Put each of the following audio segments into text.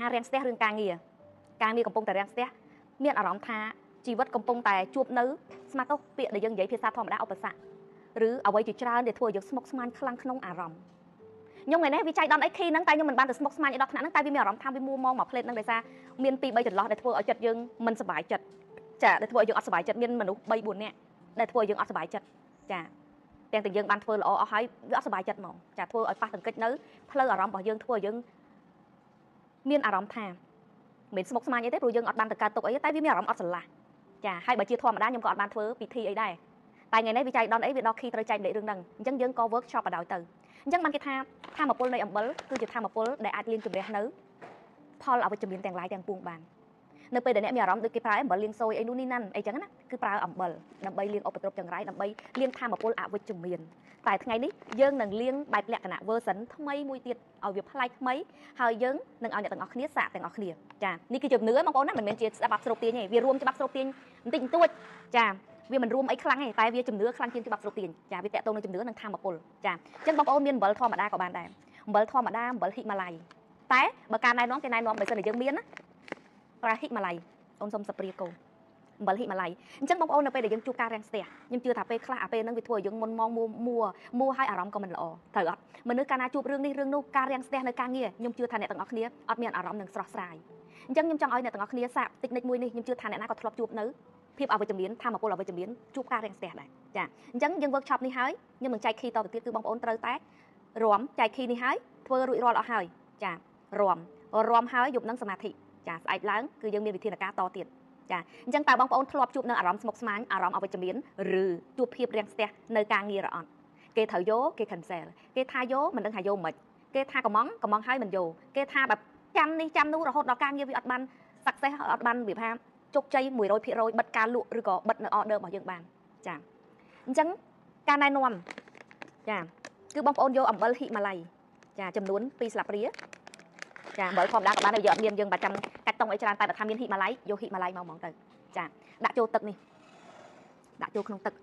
ហារាំងស្ទះរឿងការងារកំពុងតែរាំងស្ទះមានអារម្មណ៍ថាជីវិតកំពុងតែជួបនៅស្មាតោពាក្យដែលយើងនិយាយភាសាធម្មតាឧបសគ្គឬអ្វីជាច្រើនដែលធ្វើឲ្យយើងស្មុគស្មាញខ្លាំងក្នុងអារម្មណ៍ខ្ញុំថ្ងៃនេះវាចៃដន្យអីខីហ្នឹងតែខ្ញុំមិនបានទៅស្មុគស្មាញដល់ថ្នាក់ហ្នឹងតែវាមានអារម្មណ៍ថាវាមួម៉ងមកផ្លេតហ្នឹងដោយសារមាន2 3ចន្លោះដែលធ្វើឲ្យចិត្តយើងមិនសប្បាយចិត្តចាដែលធ្វើឲ្យយើងអត់សប្បាយចិត្តមានមនុស្ស3 4នាក់ដែលធ្វើឲ្យយើងអត់សប្បាយចិត្តចាទាំងតែយើងបានធ្វើល្អអស់ហើយវាអត់សប្បាយចិត្តហ្មងចាធ្វើឲ្យប៉ះទង្គិចនៅផ្លូវអារម្មណ៍របស់យើងធ្វើឲ្យយើងមានអារម្មណ៍ថាមិនស្មុគស្មាញអីទេព្រោះយើងអត់បានទៅកើតទុកអីតែវាមានអារម្មណ៍អត់ស្រឡះចាហើយបើជាធម្មតាខ្ញុំក៏អត់បានធ្វើពិធីអីដែរតែថ្ងៃនេះវាចៃដន្យអីវាដល់ key ត្រូវចែកម្លែករឿងហ្នឹងអញ្ចឹងយើងក៏ workshop បដ ாய் ទៅអញ្ចឹងបានគេថាធម៌ពលនៃអំបិលគឺជាធម៌ពលដែលអាចលាងជម្រះនៅផលអវិជ្ជមានទាំងឡាយទាំងពួងបាននៅពេលដែលអ្នកមានអារម្មណ៍ដូចគេប្រើអំបិលលាងសូយអីនោះនេះណាអីចឹងណាគឺប្រើអំបិលដើម្បីលាងឧបទ្រពចង្រៃដើម្បីលាងធម៌ពលអវិជ្ជមានតែថ្ងៃនេះយើងនឹងលាងបែបលក្ខណៈ version ថ្មីមួយទៀតឲ្យវាប្លែកថ្មីហើយយើងនឹងឲ្យអ្នកទាំងអស់គ្នាសាកទាំងអស់គ្នាចានេះគឺជំនឿបងប្អូនណាមិនមែនជាច្បាប់ស្រូបទាញទេវារួមច្បាប់ស្រូបទាញបន្តិចបន្តួចចាវាមិនរួមអីខ្លាំងទេតែវាជំនឿខ្លាំងជាងច្បាប់ស្រូបទាញចាវាតកតងនឹងជំនឿនិងធម៌ពលចាអញ្ចឹងបងប្អូនមានអំបិលធម្មតាក៏បានដែរអំបិលធម្មតាអំបិលហ៊ីម៉ាឡៃតែបើការណែនាំគេណែនាំបើសិនជាយើងមានណាប្រើហ៊ីម៉ាឡៃអូនសុំសព្រាកូនអំបិលហ៊ីម៉ាឡៃអញ្ចឹងបងប្អូននៅពេលដែលយើងជួបការរាំងស្ទះខ្ញុំជឿថាពេលខ្លះអាពេលហ្នឹងវាធ្វើឲ្យយើងមុនមកមួឲ្យអារម្មណ៍ក៏មិនល្អត្រូវអត់មនុស្សកាលណាជួបរឿងនេះរឿងនោះការរាំងស្ទះនៅការងារខ្ញុំជឿថាអ្នកទាំងអស់គ្នាអត់មានអារម្មណ៍នឹងស្រស់ស្រាយអញ្ចឹងខ្ញុំចង់ឲ្យអ្នកទាំងអស់គ្នាសាកតិចនិចមួយនេះខ្ញុំជឿថាអ្នកណាក៏ធ្លាប់ជួបនៅភាពអវិជ្ជមានធម៌ពលអវិជ្ជមានជួបការរាំងស្ទះដែរចាអញ្ចឹងយើង workshop នេះហើយខ្ញុំនឹងចែក key តទៅទៀតគឺបងប្អូនត្រូវតែរំចែក key នេះហើយធ្វើរួចរាល់អស់ហើយចារំហើយយប់នឹងសមាធិចាស្អែកឡើងគឺយើងមានវិធានការតទៀតចាអញ្ចឹងតើបងប្អូនធ្លាប់ជួបនៅអារម្មណ៍ស្មុគស្មាញអារម្មណ៍អវិជ្ជមានឬជួបភាពរាំងស្ទះនៅការងារឬអត់គេត្រូវយកគេ cancel គេថាយកមិនដឹងថាយកមិនគេថាកំងហើយមិនយកគេថាแบบចាំនេះចាំនោះរហូតដល់ការងារវាអត់បាន success អត់បានវាថាជោគជ័យ 100% បិទការលក់ឬក៏បិទនៅ order របស់យើងបានចាអញ្ចឹងការណែនាំចាគឺបងប្អូនយកអំបិលហ៊ីម៉ាឡៃចាចំនួន2ស្លាបព្រាចាអំបិលធម្មតាក៏បានតែយើងអត់មានយើងប្រចាំកាច់តុងអីច្រើនតែបើថាមានហ៊ីម៉ាឡៃយកហ៊ីម៉ាឡៃមកហ្មងទៅចាដាក់ចូលទឹកនេះដាក់ចូលក្នុងទឹក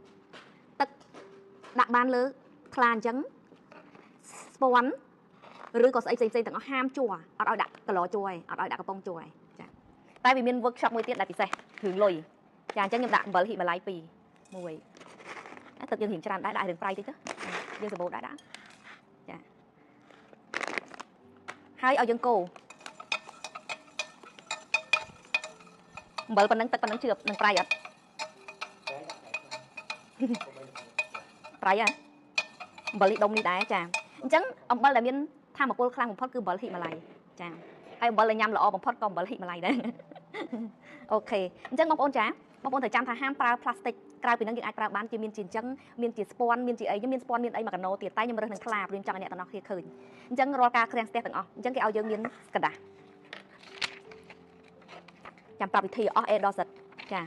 ដាក់បានលើថ្លាអញ្ចឹងស្ពាន់ឬក៏ស្អីផ្សេងទាំងអស់ហាមជួអត់ឲ្យដាក់កឡជួឯងអត់ឲ្យដាក់កំប៉ុងជួឯងចាតែវាមាន workshop មួយទៀតដែលពិសេសគ្រឿងលុយចាអញ្ចឹងខ្ញុំដាក់អំបិលហ៊ីម៉ាឡៃ2 1ទឹកយើងរៀងច្រើនដែរដាក់រឿងប្រៃតិចទៅយើងសម្បូរដែរដាក់ចាហើយឲ្យយើងកូរអំបិលប៉ុណ្ណឹងទឹកប៉ុណ្ណឹងជឿនឹងប្រៃអត់ប្រៃហ៎អំបិលនេះដុំនេះដែរចាអញ្ចឹងអំបិលដែលមានធម៌ពលខ្លាំងបំផុតគឺអំបិលហ៊ីម៉ាឡៃចាហើយអំបិលដែលញ៉ាំល្អបំផុតក៏អំបិលហ៊ីម៉ាឡៃដែរអូខេអញ្ចឹងបងប្អូនចាបងប្អូនត្រូវចាំថាហាមប្រើផ្លាស្ទិកក្រៅពីហ្នឹងយើងអាចប្រើបានជាមានជាអញ្ចឹងមានជាស្ពាន់មានជាអីខ្ញុំមានស្ពាន់មានអីមួយកណោទៀតតែខ្ញុំរើសនឹងថ្លាព្រោះខ្ញុំចង់ឲ្យអ្នកទាំងអស់គ្នាឃើញអញ្ចឹងរាល់ការក្រាំងស្ទះទាំងអស់អញ្ចឹងគេឲ្យយើងមានកដាស់ចាំប្រាប់វិធីអស់ A ដល់ Z ចា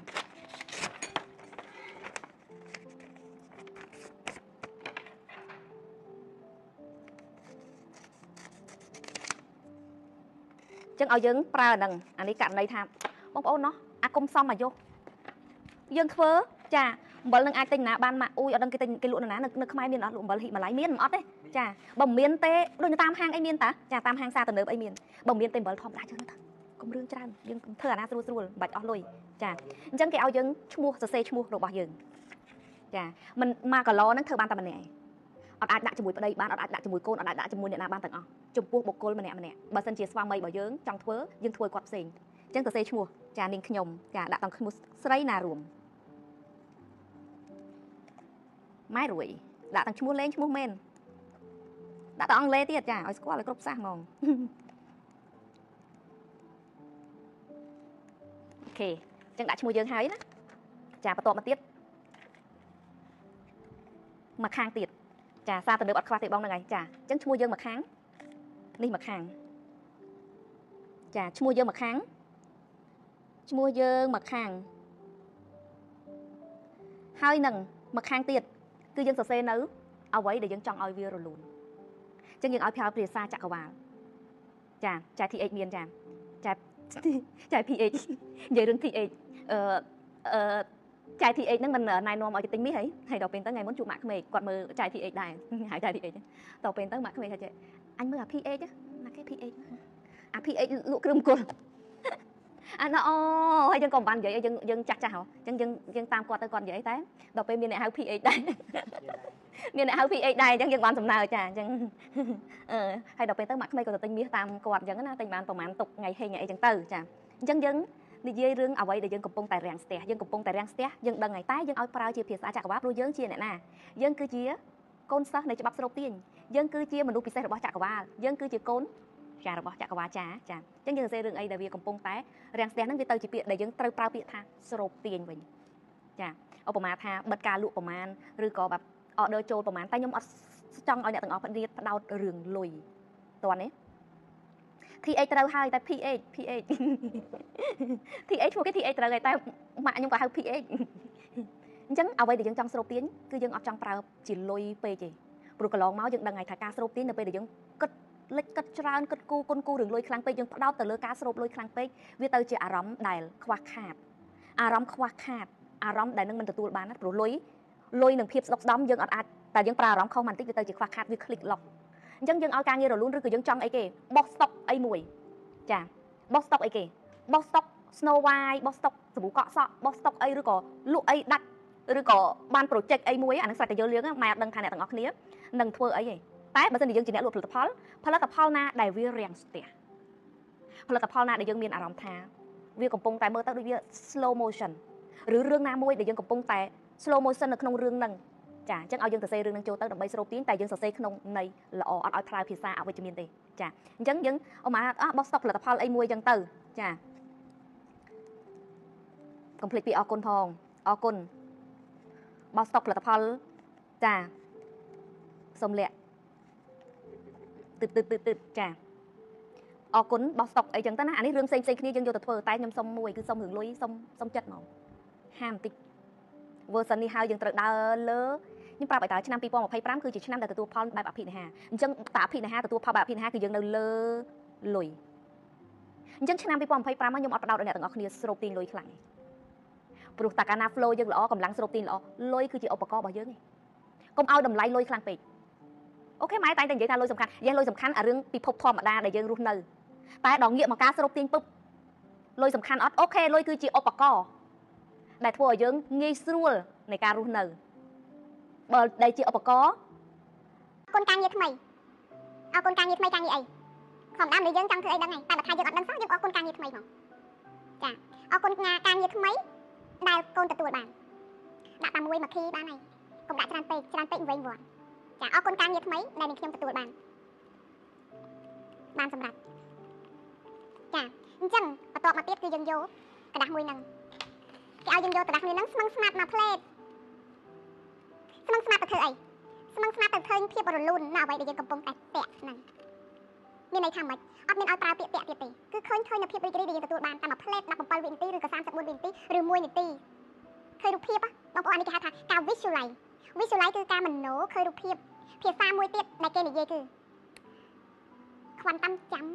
ចឹងឲ្យយើងប្រើហ្នឹងអានេះករណីថាបងប្អូនណោះអាគុំសំអាយុយើងធ្វើចាអំបិលនឹងអាចទិញណាបានម៉ាក់អ៊ូយអត់ដឹងគេទិញគេលក់នៅណានៅខ្មែរមានអត់លក់អំបិលហ៊ីម៉ាឡៃមានមិនអត់ទេចាបើមិនមានទេដូចតាមហាងអីមានតាចាតាមហាងសាទំនើបអីមានបើមិនមានទេអំបិលធម្មតាយើងទៅកុំរឿងច្រើនយើងធ្វើអាណាស្រួលមិនបាច់អស់លុយចាអញ្ចឹងគេឲ្យយើងឈ្មោះសរសេរឈ្មោះរបស់យើងចាមិន1គីឡូហ្នឹងធ្វើបានតែម្នាក់ឯងអត់អាចដាក់ជាមួយប្តីបានអត់អាចដាក់ជាមួយកូនអត់អាចដាក់ជាមួយអ្នកណាបានទាំងអស់ចំពោះបុគ្គលម្នាក់បើសិនជាស្វាមីរបស់យើងចង់ធ្វើយើងធ្វើគាត់ផ្សេងអញ្ចឹងសរសេរឈ្មោះចានាងខ្ញុំចាដាក់តាមឈ្មោះស្រីណារួមម៉ែរួយដាក់ទាំងឈ្មោះលេងឈ្មោះមែនដាក់តែអង់គ្លេសទៀតចាឲ្យស្គាល់ឲ្យគ្រប់សាសហ្មងអូខេអញ្ចឹងដាក់ឈ្មោះយើងហើយណាចាបន្ទាប់មកទៀតមកខាងទៀតចាសារទំនើបអត់ខ្វះទេបងហ្នឹងហើយចាអញ្ចឹងឈ្មោះយើងមកខាងនេះមកខាងចាឈ្មោះយើងមកខាងហើយនឹងមកខាងទៀតគឺយើងសរសេរនៅអ្វីដែលយើងចង់ឲ្យវារលូនអញ្ចឹងយើងឲ្យប្រើភាសាចក្រវាលចាចែ TH មានចាចែ PH និយាយរឿង TH ចែ TH ហ្នឹងមិនណែនាំឲ្យគេទិញមាសហើយដល់ពេលទៅថ្ងៃមុនជួបម៉ាក់ក្មេកគាត់មើលចែ TH ដែរហៅចែ TH ដល់ពេលទៅម៉ាក់ក្មេកថាចេះអញមើលអា PH ណាគេ PH អា PH លក់គ្រឿងគល់អាណអូហើយយើងក៏មិនបាននិយាយយើងចាស់ហ៎អញ្ចឹងយើងតាមគាត់ទៅគាត់និយាយតែដល់ពេលមានអ្នកហៅ PH ដែរមានអ្នកហៅ PH ដែរអញ្ចឹងយើងបានសំណើចាអញ្ចឹងហើយដល់ពេលទៅម៉ាក់ក្មេងក៏ទៅទិញមាសតាមគាត់អញ្ចឹងណាទិញបានប្រហែលទុកថ្ងៃហេងអីអញ្ចឹងទៅចាអញ្ចឹងយើងនិយាយរឿងអ្វីដែលយើងកំពុងតែរាំងស្ទះយើងកំពុងតែរាំងស្ទះយើងដឹងហើយតែយើងឲ្យប្រើជាភាសាចក្រវាឡព្រោះយើងជាអ្នកណាយើងគឺជាកូនសិស្សនៃច្បាប់ស្រូបទាញយើងគឺជាមនុស្សពិសេសរបស់ចក្រវាឡយើងគឺជាកូនចារបស់ចក្រវាឡចាអញ្ចឹងយើងសរសេររឿងអីដែលវាកំពុងតែរាំងស្ទះហ្នឹងវាទៅជាពាក្យដែលយើងត្រូវប្រើពាក្យថាស្រូបទាញវិញចាឧបមាថាបិទការលក់ប្រមាណឬក៏បែប order ចូលប្រមាណតែខ្ញុំអត់ចង់ឲ្យអ្នកទាំងអស់គ្នាផ្ដោតរឿងលុយតោះនេះ TH ត្រូវហើយតែ PH TH ឈ្មោះគេ TH ត្រូវហើយតែម៉ាក់ខ្ញុំក៏ហៅ PH អញ្ចឹងអ្វីដែលយើងចង់ស្រូបទាញគឺយើងអត់ចង់ប្រើជាលុយពេកទេព្រោះកន្លងមកយើងដឹងហើយថាការស្រូបទាញនៅពេលដែលយើងគិតលិចគិតច្រើនគិតគូគុនគូរឿងលុយខ្លាំងពេកយើងផ្ដោតទៅលើការស្រូបលុយខ្លាំងពេកវាទៅជាអារម្មណ៍ដែលខ្វះខាតអារម្មណ៍ខ្វះខាតអារម្មណ៍ដែលនឹងមិនទទួលបានណាព្រោះលុយនឹងភាពស្ដុកស្ដំយើងអត់អាចតែយើងប្រើអារម្មណ៍ខុសបន្តិចវាទៅជាខ្វះខាតវា click lock អញ្ចឹងយើងឲ្យការងាររលូនឬក៏យើងចង់អីគេបោះ stock អីមួយចាបោះ stock អីគេបោះ stock Snow White បោះ stock សាប៊ូកក់សក់បោះ stock អីឬក៏លក់អីដាច់ឬក៏បាន project អីមួយអានឹងស្រាប់តែយើងលឿងម៉ែអត់ដឹងថាអ្នកទាំងអស់គ្នានឹងធ្វើអីទេតែបើសិនជាយើងជាអ្នកលក់ផលិតផលណាដែលវារាំងស្ទះផលិតផលណាដែលយើងមានអារម្មណ៍ថាវាកំពុងតែមើលទៅដូចវា slow motion ឬរឿងណាមួយដែលយើងកំពុងតែ slow motion នៅក្នុងរឿងហ្នឹងចាអញ្ចឹងឲ្យយើងសរសេររឿងហ្នឹងចូលទៅដើម្បីស្រូបទាញតែយើងសរសេរក្នុងន័យល្អអត់ឲ្យប្រើភាសាអវិជ្ជមានទេចាអញ្ចឹងយើងអូម៉ាបោះ stock ផលិតផលអីមួយអញ្ចឹងទៅចា complete ពីអរគុណផងអរគុណបោះ stock ផលិតផលចាសុំលាក់ទិតចាអរគុណបោះ stock អីចឹងទៅណាអានេះរឿងផ្សេងគ្នាយើងយកទៅធ្វើតែខ្ញុំសុំមួយគឺសុំរឿងលុយសុំចិត្តហ្មងហាមបន្តិច version នេះហើយយើងត្រូវដើរលើខ្ញុំប្រាប់ឲ្យតើឆ្នាំ2025គឺជាឆ្នាំដែលទទួលផលបែបអភិនិហាអញ្ចឹងតើអភិនិហាទទួលផលបែបអភិនិហាគឺយើងនៅលើលុយអញ្ចឹងឆ្នាំ2025ខ្ញុំអត់បដោតឲ្យអ្នកទាំងអស់គ្នាស្រូបទាញលុយខ្លាំងព្រោះតាកាលណា flow យើងល្អកម្លាំងស្រូបទាញល្អលុយគឺជាឧបករណ៍របស់យើងឯងកុំឲ្យតម្លៃលុយខ្លាំងពេកអូខេម៉ែតែនិយាយថាលុយសំខាន់លុយសំខាន់អារឿងពិភពធម្មតាដែលយើងរស់នៅតែដល់ងាកមកការស្រូបទាញពឹបលុយសំខាន់អត់អូខេលុយគឺជាឧបករណ៍ដែលធ្វើឲ្យយើងងាយស្រួលនៃការរស់នៅបើដែលជាឧបករណ៍អរគុណការងារថ្មីអរគុណការងារថ្មីការងារអីធម្មតាមនុស្សយើងចង់ធ្វើអីដឹងហើយតែបើថាយើងអត់ដឹងសោះយើងអរគុណការងារថ្មីផងចាអរគុណការងារថ្មីដែលកូនទទួលបានដាក់តាមមួយមកគីបានហើយកុំដាក់ច្រើនពេកវិញវត្តចាអរគុណការងារថ្មីដែលនឹងខ្ញុំទទួលបានសម្រាប់ចាអញ្ចឹងបន្ទាប់មកទៀតគឺយើងយកกระดาษមួយហ្នឹងគេឲ្យយើងយកกระดาษមួយហ្នឹងស្មឹងស្មាតមកផ្លេតស្មឹងស្មាតទៅធ្វើអីស្មឹងស្មាតទៅឃើញភាពរលូននៅអ្វីដែលយើងកំពុងតែពាក់ហ្នឹងមានន័យថាម៉េចអត់មានឲ្យប្រើពាក្យពាក់ទៀតទេគឺឃើញនៅភាពរីករាយដែលយើងទទួលបានតាមមួយផ្លេត17វិនាទីឬក៏34វិនាទីឬ1នាទីឃើញរូបភាពបងប្អូនអានេះគេហៅថាការ visualize គឺការមโนឃើញរូបភាពភាសាមួយទៀតដែលគេនិយាយគឺ quantum ចាំ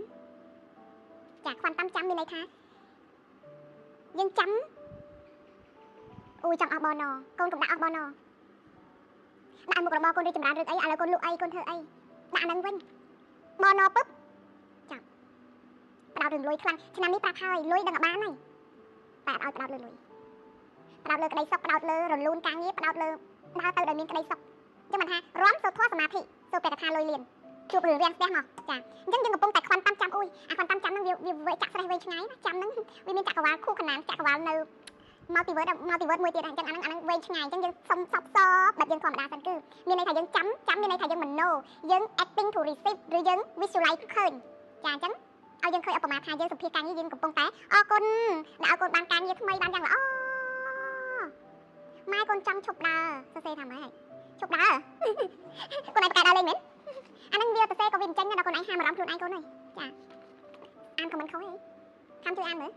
ចា quantum ចាំមានន័យថាយើងចាំអូយចង់អស់បនកូនកុំដាក់អស់បនដាក់មុខរបរកូនរីចម្រើនឬអីឥឡូវកូនលក់អីកូនធ្វើអីដាក់ហ្នឹងវិញបនពឹបចាប់ផ្ដោតរឿងលុយខ្លាំងឆ្នាំនេះប្រាប់ហើយលុយដឹងឲ្យបានហើយតែអត់ឲ្យផ្ដោតលើលុយផ្ដោតលើក្តីសុខផ្ដោតលើរលូនការងារផ្ដោតលើដើរទៅដោយមានក្តីសុខចឹងមិនថារំសូត្រធម៌សមាធិសូត្របេតថាលុយលៀនជួបរឿងរាំងស្ទះមកចាអញ្ចឹងយើងកំពុងតែខ្វាន់តាមចាំអូយអាខ្វាន់តាមចាំហ្នឹងវាចាក់ស្រេះវែងឆ្ងាយណាចាំហ្នឹងវាមានចក្រវាលខួរខណានចក្រវាលនៅ multiverse មួយទៀតអញ្ចឹងអាហ្នឹងវែងឆ្ងាយអញ្ចឹងយើងសុំសបបែបយើងធម្មតាសិនគឺមានន័យថាយើងចាំមានន័យថាយើងមโนយើង acting to receive ឬយើង visualize ឃើញចាអញ្ចឹងឲ្យយើងឃើញឧបមាថាយើងសម្ភាសការងារយើងកំពុងតែអរគុណដែលឲ្យកូនបានការងារថ្មីបានយ៉ាងល្អម៉ែកូនចង់ឈប់ដើរសរសេរថាម៉េចឈប់ដើរកូនឯងប្រកាសដើរលេងមែនអាហ្នឹងវាសរសេរក៏វាមិនចេញដល់កូនឯងហាមអារម្មណ៍ខ្លួនឯងកូនអើយចាអានខមមិនខុសទេខាំជួយអានមើល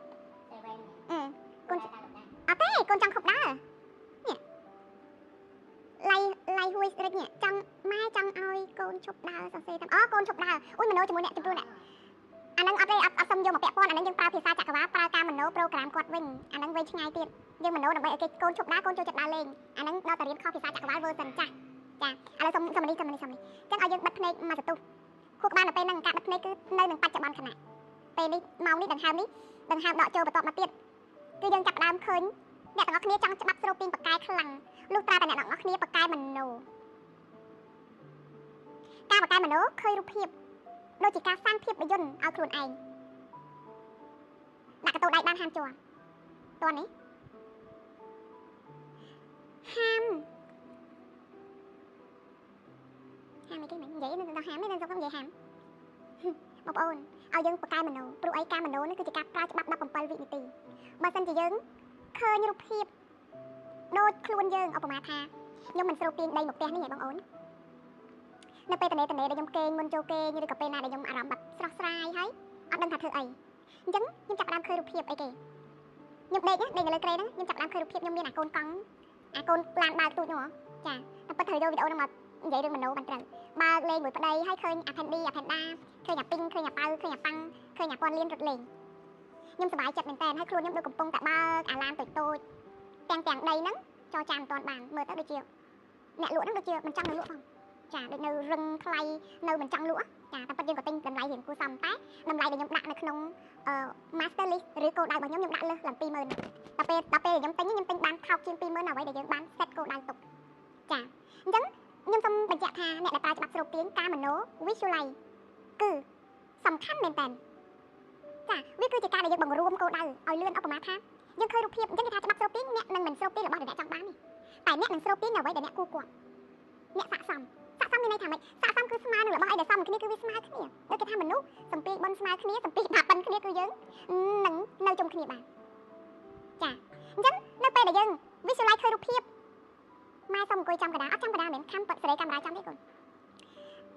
កូនអត់ទេកូនចង់ឈប់ដើរនេះឡៃហួយរិចនេះចង់ម៉ែចង់ឲ្យកូនឈប់ដើរសរសេរថាកូនឈប់ដើរអូយមโนជាមួយអ្នកជំនួសអ្នកអាហ្នឹងអត់ទេអត់សុំយកមកពាក់ព័ន្ធអាហ្នឹងយើងប្រើភាសាចក្រវាឡប្រើការមโนប្រូក្រាមគាត់វិញអាហ្នឹងវែងឆ្ងាយទៀតយើងមโนដើម្បីឲ្យកូនឈប់ដើរកូនចូលចិត្តដើរលេងអាហ្នឹងដល់តែរៀនខុសភាសាចក្រវាឡ version ចាឥឡូវសុំនេះចឹងឲ្យយើងបិទភ្នែកមកសន្ទុះខួរក្បាលនៅពេលហ្នឹងការបិទភ្នែកគឺនៅនឹងបច្ចុប្បន្នខណៈ ពេលនេះម៉ោងនេះដង្ហើមដកចូលបន្ទាប់មកទៀតគឺយើងចាប់ដើមឃើញអ្នកទាំងអស់គ្នាចង់ច្បាប់ស្រូបទាញបកាយខ្លាំងលុះត្រាតែអ្នកទាំងអស់គ្នាបកាយមโนការបកាយមโนឃើញរូបភាពដូចជាការសាងភាពយន្តឲ្យខ្លួនឯងដាក់កតោដៃបានហាមជាប់តោះនេះហាមអីគេមិននិយាយនឹងដល់ហាមនេះនឹងសុំនិយាយហាមបងប្អូនឲ្យយើងបកាយមโนព្រោះអីការមโนនេះគឺជាការប្រើច្បាប់17វិនាទីបើសិនជាយើងឃើញរូបភាពដូចខ្លួនយើងឧបមាថាខ្ញុំមិនស្រូបទាញដីមកផ្ទះនេះហ៎បងអូននៅពេលតនេដែលខ្ញុំគេងមុនចូលគេងឬក៏ពេលណាដែលខ្ញុំអារម្មណ៍បាត់ស្រស់ស្រាយហើយអត់ដឹងថាធ្វើអីអញ្ចឹងខ្ញុំចាប់ផ្ដើមឃើញរូបភាពអីគេខ្ញុំដេកនៅលើក្រែហ្នឹងខ្ញុំចាប់ផ្ដើមឃើញរូបភាពខ្ញុំមានអាកូនកង់អាកូនឡានបើកទូចនោះចាតែពិតត្រូវយកវីដេអូហ្នឹងមកនិយាយរឿងមโนបានត្រូវបើកលេងមួយប្តីហើយឃើញអាផេនឌីអាផេនដាឃើញអាពីងឃើញអាប៉ៅឃើញអាប៉ាំងឃើញអាពាន់លៀនរត់លេងខ្ញុំសប្បាយចិត្តមែនតើហើយខ្លួនខ្ញុំដូចកំពុងតែបើកអាឡានតូចទាំងដីហ្នឹងចរចាមិនទាន់បានមើលទៅដូចជាអ្នកលក់ហ្នឹងដូចជាមិនចង់នៅលក់ផងចាដូចនៅរឹងថ្លៃនៅមិនចង់លក់ចាតែពិតយើងក៏ទិញតម្លៃរៀងគួរសមតែតម្លៃដែលខ្ញុំដាក់នៅក្នុងmaster list ឬគោលដៅរបស់ខ្ញុំដាក់លើសឡើង20000ដល់ពេលខ្ញុំទិញបានថោកជាង20000អ្វីដែលយើងបាន set គោលដៅទុកចាអញ្ចឹងខ្ញុំសូមបញ្ជាក់ថាអ្នកដែលប្រើច្បាប់ស្រូបទាញការមโน visualize គឺសំខាន់មែនតើចាវាគឺជាការដែលយើងបង្រួមគោលដៅឲ្យលឿនឧបមាថាយើងឃើញរូបភាពអញ្ចឹងគេថាច្បាប់ស្រូបទាញអ្នកនឹងមិនស្រូបទាញរបស់ដែលអ្នកចង់បានទេតែអ្នកនឹងស្រូបទាញអ្វីដែលអ្នកគួរគាត់អ្នកស័ក្តិសមមានន័យថាម៉េចស័ក្តិសមគឺស្មើនឹងរបស់អីដែលសមគ្នាគឺវាស្មើគ្នាដូចគេថាមនុស្សសំពីបនស្មើគ្នាសំពីបាបិនគ្នាគឺយើងនឹងនៅជុំគ្នាបានចាអញ្ចឹងនៅពេលដែលយើង visualize ឃើញរូបភាពម៉ែសុំអង្គុយចាំកណ្ដាលអត់ចាំកណ្ដាលមែនខំបិទសេរីកាមេរ៉ាចាំទេកូន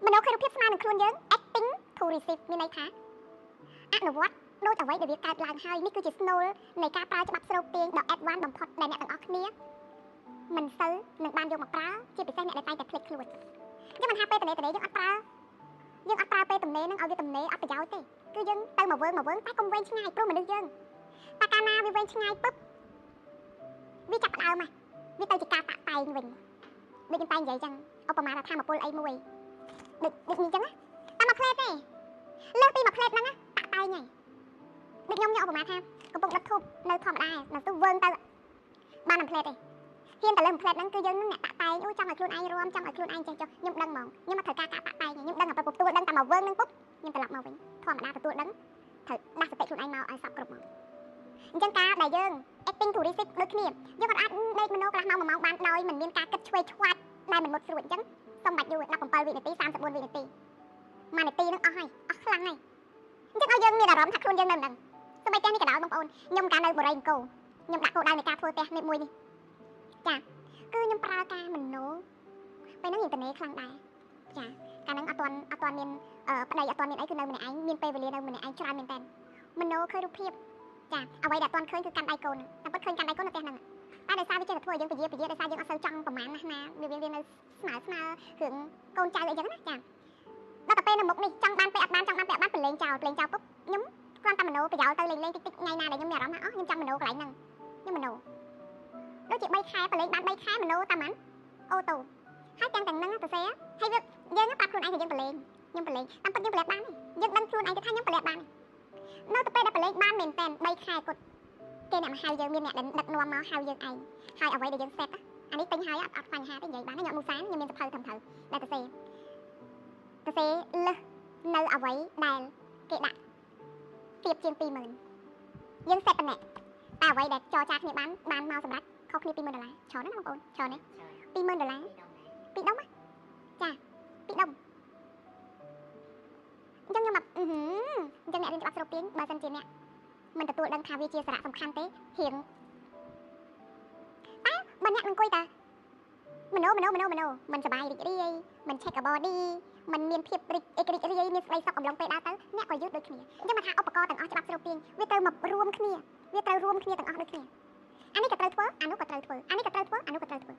មโนឃើញរូបភាពស្មើនឹងខ្លួនយើង acting to receive មានន័យថាអនុវត្តដូចអ្វីដែលវាកើតឡើងហើយនេះគឺជា snow នៃការប្រើច្បាប់ស្រូបទាញដ៏ advanced បំផុតដែលអ្នកទាំងអស់គ្នាមិនសូវនឹងបានយកមកប្រើជាពិសេសអ្នកដែលតែងតែភ្លេចខ្លួនយើងមិនថាពេលតនេយើងអត់ប្រើពេលតំណេនឹងឲ្យវាតំណេអត់ប្រយោជន៍ទេគឺយើងទៅមកវើងតែកុំវែងឆ្ងាយព្រោះមនុស្សយើងតែកាលណាវាវែងឆ្ងាយពឹបវាចាប់ផ្ដើមវាទៅជាការតាក់តែងវិញដូចខ្ញុំតែនិយាយចឹងឧបមាថាធម្មពលអីមួយដូចនេះចឹងតែមួយផ្លែតទេលើសពីមួយផ្លែតហ្នឹងតាក់តែងហើយដូចខ្ញុំយកឧបមាថាកំពុងដុតធូបនៅធម្មតានៅទៅវើងទៅបានមួយផ្លែតទេហ៊ានតែលើមួយផ្លែតហ្នឹងគឺយើងនឹងអ្នកតាក់តែងអូចង់ឲ្យខ្លួនឯងរំចង់ឲ្យខ្លួនឯងចេះចុះខ្ញុំដឹងហ្មងខ្ញុំមកត្រូវការតាក់តែងខ្ញុំដឹងតែទទួលដឹងតែមកវើងហ្នឹងពុបខ្ញុំត្រឡប់មកវិញធម្មតាទទួលដឹងត្រូវដាក់សតិខ្លួនឯងមកឲ្យសពគ្រប់មកអញ្ចឹងការដែលយើង acting to receive ដូចគ្នាយើងអាចដេកមโนកន្លះម៉ោង1ម៉ោងបានដោយមិនមានការគិតឆ្វេងឆ្វាត់ដែលមិនមុតស្រួលអញ្ចឹងសូមបាច់យូរ17វិនាទី34វិនាទី1នាទីហ្នឹងអស់ហើយអស់ខ្លាំងហើយអញ្ចឹងឲ្យយើងមានអារម្មណ៍ថាខ្លួនយើងនៅនឹងសូម្បីតែនេះក៏ដោយបងប្អូនខ្ញុំកាលនៅបរិយាអង្គខ្ញុំដាក់គោលដៅនៃការធ្វើផ្ទះនេះមួយនេះចាគឺខ្ញុំប្រើការមโนពេលហ្នឹងយើងតនេខ្លាំងដែរចាកាលហ្នឹងអត់ទាន់មានប្តីអត់ទាន់មានអីគឺនៅម្នាក់ឯងមានពេលវេលានៅម្នាក់ឯងច្រើនមែនតើមโนឃើញរូបភាពចាអ្វីដែលអត់ទាន់ឃើញគឺកាន់ដៃកូនតែពិតឃើញកាន់ដៃកូននៅផ្ទះហ្នឹងតែដោយសារវាចេះតែធ្វើឲ្យយើងពជាដោយសារយើងអត់សូវចង់ប្រមាណណាវានៅស្មើរឿងកូនចៅអីចឹងណាចាដល់តែពេលនៅមុខនេះចង់បានពេលអត់បានចង់បានពេលអត់បានប្រឡែងចោលពុបខ្ញុំគ្រាន់តែមโนប្រយោលទៅលេងតិចថ្ងៃណាដែលខ្ញុំមានអារម្មណ៍ថាខ្ញុំចង់មโนកន្លែងហ្នឹងខ្ញុំមโนដូចជា3ខែប្រឡែងបាន3ខែមโนតាម៉ាន់អូតូហើយទាំងហ្នឹងទៅសេហើយយើងប្រាប់ខ្លួនឯងថាយើងប្រឡែងខ្ញុំប្រឡែងតាមពិតយើងប្រឡែងបានយើងដឹងខ្លួនឯងទៅថាខ្ញុំប្រឡែងបាននៅទៅពេលដែលប្រឡែងបានមែនតើ3ខែគាត់គេអ្នកមកហៅយើងមានអ្នកដែលដឹកនាំមកហៅយើងឯងហើយអ្វីដែលយើង set អានេះទិញហើយអត់បញ្ហាទេនិយាយបានខ្ញុំមូសានខ្ញុំមានសភៅត្រឹមត្រូវដែលទៅសេលើសនៅអ្វីដែលគេដាក់ទៀបជាង20000យើង set ប៉ុណ្ណេះតែអ្វីដែលចរចាគ្នាបានមកសម្រាប់ខុសគ្នា$20000ច្រើនណាស់បងប្អូនច្រើនណា$20000ពីដុំចាពីដុំអញ្ចឹងខ្ញុំแบบអញ្ចឹងអ្នករៀនច្បាប់ស្រូបទាញបើសិនជាអ្នកមិនទទួលដឹងថាវាជាសារៈសំខាន់ទេរៀងតែបើអ្នកអង្គុយតែមโนមិនសบายរីករាយមិន check a body មិនមានភាពរីករាយមានស្ដីសុខអំឡុងពេលដើរទៅអ្នកក៏យឺតដូចគ្នាអញ្ចឹងមកថាឧបករណ៍ទាំងអស់ច្បាប់ស្រូបទាញវាត្រូវមករួមគ្នាទាំងអស់ដូចគ្នាអានេះក៏ត្រូវធ្វើអានោះក៏ត្រូវធ្វើអានេះក៏ត្រូវធ្វើអានោះក៏ត្រូវធ្វើ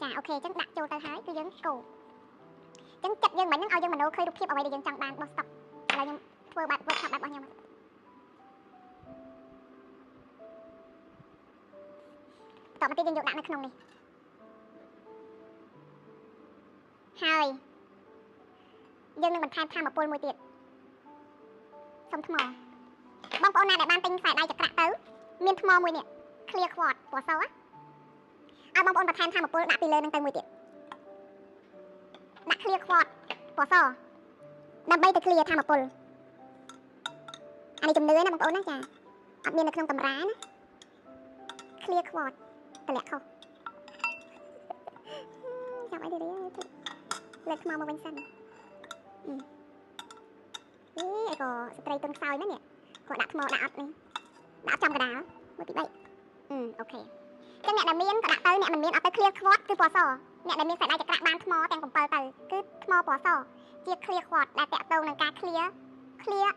ចាអូខេអញ្ចឹងដាក់ចូលទៅហើយគឺយើងកោអញ្ចឹងចិត្តយើងមិនហ្នឹងឲ្យយើងមโนឃើញរូបភាពអ្វីដែលយើងចង់បានបោះ stop ឥឡូវខ្ញុំធ្វើបែប workshop បែបរបស់ខ្ញុំតមកទៀតយើងយកដាក់នៅក្នុងនេះហើយយើងនឹងបន្ថែមធម៌ពលមួយទៀតសុំថ្ម បងប្អូនណាដែលបានទិញខ្សែដៃចក្រាក់ទៅមានថ្មមួយនេះ clear quartz ពណ៌សឲ្យបងប្អូនបន្ថែមធម្មពលដាក់ពីលើនឹងទៅមួយទៀតដាក់ clear quartz ពណ៌សដើម្បីទៅ clear ធម្មពលអានេះជំនឿណាបងប្អូនណាចាអត់មាននៅក្នុងតម្រាណា clear quartz តម្លាក់ខុសចាំឲ្យទីលើកថ្មមកវិញសិនអីក៏ស្ត្រីទុនខ្សោយណាស់នេះគាត់ដាក់ថ្មដាក់អត់នេះដាក់ចំកដាល1 2 3អូខេចឹងអ្នកដែលមានក៏ដាក់ទៅអ្នកមិនមានអត់ទៅ clear quartz គឺពណ៌សអ្នកដែលមានខ្សែដៃចក្រាក់បានថ្មទាំង7ទៅគឺថ្មពណ៌សជា clear quartz ដែលតាក់ទងនឹងការ clear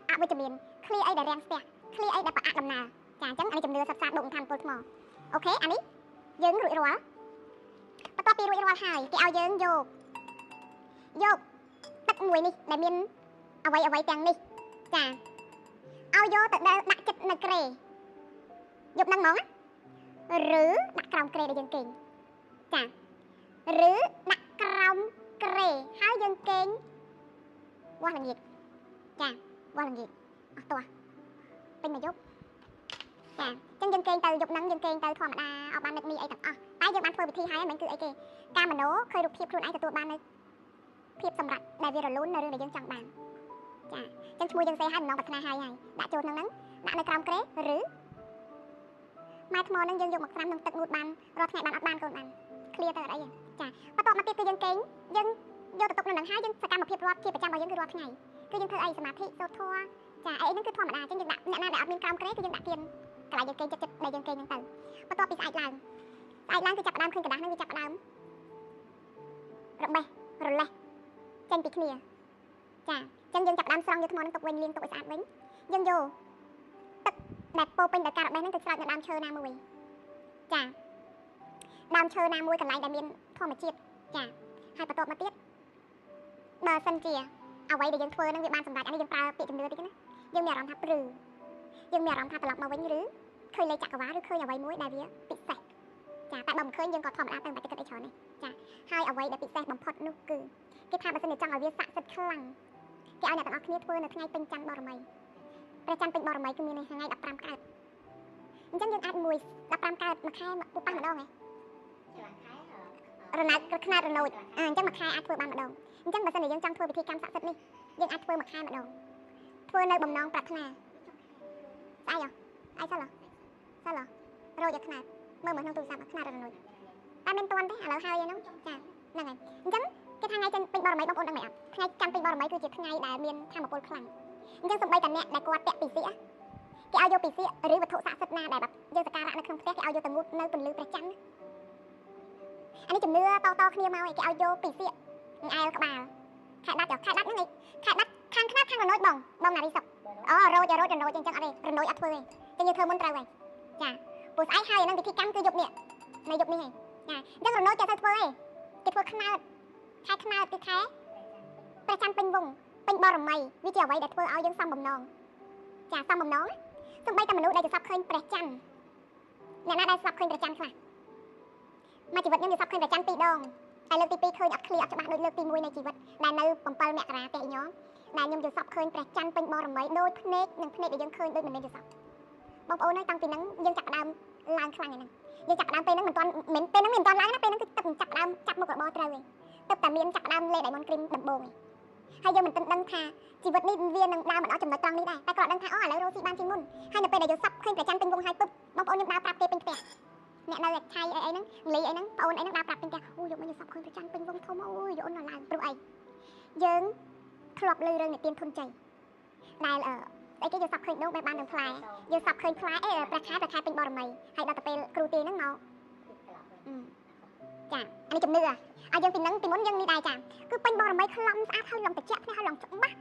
អវិជ្ជមាន clear អីដែលរាំងស្ទះ clear អីដែលប្រអាក់ដំណើរចាអញ្ចឹងអានេះជំនឿសិក្សាដុំឋានពលថ្មអូខេអានេះយើងរួចរាល់បន្ទាប់ពីរួចរាល់ហើយគេឲ្យយើងយកទឹកមួយនេះដែលមានអ្វីទាំងនេះចាឲ្យយកទៅដាក់ចិត្តនៅក្រេយកហ្នឹងហ្មងឬដាក់ក្រោមក្រេដែលយើងគេងចាឬដាក់ក្រោមក្រេហើយយើងគេងវាស់ល្ងាចចាវាស់ល្ងាចអស់តោះពេញមួយយប់ចាអញ្ចឹងយើងគេងទៅយប់ហ្នឹងយើងគេងទៅធម្មតាអត់បាននឹកមីអីទាំងអស់តែយើងបានធ្វើពិធីហើយមិនគឺអីគេការមโนឃើញរូបភាពខ្លួនឯងទទួលបាននៅភាពសម្រាប់ដែលវារលូននៅរឿងដែលយើងចង់បានចាអញ្ចឹងឈ្មោះយើងសេឲ្យម្ដងប្រាថ្នាហើយដាក់ចូលក្នុងហ្នឹងដាក់នៅក្រោមក្រេឬម៉ែថ្មហ្នឹងយើងយកមកត្រាំក្នុងទឹកងូតបានរាល់ថ្ងៃបានអត់បានកូនបាន clear ទៅអត់អីចាបន្ទាប់មកទៀតគឺយើងគេងយើងយកទៅទុកនៅហ្នឹងហើយយើងសកម្មភាពរាល់ជាប្រចាំរបស់យើងគឺរាល់ថ្ងៃគឺយើងធ្វើអីសមាធិសូត្រធម៌ចាអីហ្នឹងគឺធម្មតាអញ្ចឹងយើងដាក់អ្នកណាដែលអត់មានក្រោមក្រេគឺយើងដាក់ទៀនកន្លែងយើងគេងចិត្តដែលយើងគេងហ្នឹងទៅបន្ទាប់ពីស្អែកឡើងគឺចាប់ផ្ដើមឃើញกระดาษហ្នឹងវាចាប់ផ្ដើមរបេះរលេះចេញពីគ្នាចាអញ្ចឹងយើងចាប់ផ្ដើមស្រង់យកថ្មហ្នឹងទុកវិញលាងទុកឲ្យស្អាតវិញយើងយកទឹកដែលពោពេញដោយការរបេះហ្នឹងទៅស្រោចនៅដើមឈើណាមួយចាដើមឈើណាមួយកន្លែងដែលមានធម្មជាតិចាហើយបន្ទាប់មកទៀតបើសិនជាអ្វីដែលយើងធ្វើហ្នឹងវាបានសម្រេចអានេះយើងប្រើពាក្យជំនឿតិចណាយើងមានអារម្មណ៍ថាព្រឺយើងមានអារម្មណ៍ថាត្រឡប់មកវិញឬឃើញលេខចក្រវាលឬឃើញអ្វីមួយដែលវាពិសេសចាតែបើមិនឃើញយើងក៏ធម្មតាទៅមិនបាច់គិតអីច្រើនទេចាហើយអ្វីដែលពិសេសបំផុតនោះគឺគេថាបើសិនជាចង់ឲ្យវាស័ក្តិសិទ្ធិខ្លាំងគេឲ្យអ្នកទាំងអស់គ្នាធ្វើនៅថ្ងៃពេញច័ន្ទបរមីព្រះច័ន្ទពេញបរមីគឺមាននៅថ្ងៃ15កើតអញ្ចឹងយើងអាចមួយ15កើតមួយខែពុះប៉ះម្ដងហ៎រណៅខ្នាតរណូចអញ្ចឹងមួយខែអាចធ្វើបានម្ដងអញ្ចឹងបើសិនជាយើងចង់ធ្វើពិធីកម្មស័ក្តិសិទ្ធិនេះយើងអាចធ្វើមួយខែម្ដងធ្វើនៅបំណងប្រាថ្នាស្អីអីសិលរោចឲ្យខ្នាតមើលមកក្នុងទូរស័ព្ទខ្នាតរណូចតែមិនទាន់ទេឥឡូវហើយហ្នឹងចាហ្នឹងហើយអញ្ចឹងគេថាថ្ងៃច័ន្ទពេញបរមីបងប្អូនដឹងไหมអត់ថ្ងៃច័ន្ទពេញបរមីគឺជាថ្ងៃដែលមានធម៌ពលខ្លាំងអញ្ចឹងសូម្បីតែអ្នកដែលគាត់ពាក់ពីសៀកគេឲ្យយកពីសៀកឬវត្ថុស័ក្តិសិទ្ធិណាដែលแบบយើងសក្ការៈនៅក្នុងផ្ទះគេឲ្យយកទៅងូតនៅពន្លឺព្រះច័ន្ទអានេះជំនឿតគ្នាមកឯងគេឲ្យយកពីសៀកអែលក្បាលខែដាច់ហ្នឹងឯងខែដាច់ខាងខ្នាតខាងរណូចបងណារីសុកអូរោចអញ្ចឹងអត់ទេរណូចអត់ធ្វើទេអញ្ចឹងយើងធ្វើមុនត្រូវហើយចាព្រោះស្អែកហើយអាហ្នឹងវិធីកម្មគឺយប់នេះនៅយប់នេះឯងចាអញ្ចឹងរណូចគេទៅធ្វើឯងគេធ្វើខ្នើតខែខ្នើតគឺខែព្រះច័ន្ទពេញវងពេញបរមីវាជាអ្វីដែលធ្វើឲ្យយើងសំបំណងចាសំបំណងសូម្បីតែមនុស្សដែលจะស្បឃើញព្រះច័ន្ទអ្នកណាដែលស្បឃើញព្រះច័ន្ទខ្លះមកជីវិតខ្ញុំវាស្បឃើញព្រះច័ន្ទ2ដងតែលើកទី2ឃើញអត់ឃ្លីអត់ច្បាស់ដូចលើកទី1នៃជីវិតដែលនៅ7មករាផ្ទះញោមដែលខ្ញុំយល់ស្បឃើញព្រះច័ន្ទពេញបរមីដូចភ្នែកនិងភ្នែកដែលយើងឃើញដូចមិនមែនយល់ស្បបងប្អូនហើយតាំងពីហ្នឹងយើងចាប់ផ្ដើមឡើងខ្លាំងហ្នឹងយើងចាប់ផ្ដើមពេលហ្នឹងមិនទាន់មិនពេលហ្នឹងមិនទាន់ឡើងណាពេលហ្នឹងគឺទឹកចាប់ផ្ដើមចាប់មុខរបរត្រូវឯងទឹកតែមានចាប់ផ្ដើមលេខដៃមនគ្រីមដំបូងឯងហើយយើងមិនដឹងថាជីវិតនេះវានឹងដើរមកដល់ចំណុចត្រង់នេះដែរតែគាត់ដឹងថាអូឥឡូវរស់ស៊ីបានជាងមុនហើយនៅពេលដែលយើងសັບឃើញព្រះច័ន្ទពេញវងហើយពុបបងប្អូនខ្ញុំដើរប្រាប់គេពេញផ្ទះអ្នកនៅឆៃអីហ្នឹងលីអីហ្នឹងបងអូនអីហ្នឹងដើរប្រាប់ពេញផ្ទះអូយកមកយើងសັບឃើញព្រះច័ន្ទពេញវងធំអូយយកអូនឡើងព្រោះអីយើងធ្លាប់ឮរឿងនិទានធុនជ័យដែលអីគេយើងសັບឃើញដូងបែបបាននឹងផ្លែយើងសັບឃើញផ្លែអីព្រះខែពេញបរមីហើយដល់ទៅពេលគ្រូទាយហ្នឹងមកចាអានេះជំនឿឲ្យយើងពីហ្នឹងពីមុនយើងនេះដែរចាគឺពេញបរមីខ្លំស្អាតហើយឡងត្រជាក់ភ្នែកហើយឡងច្បាស់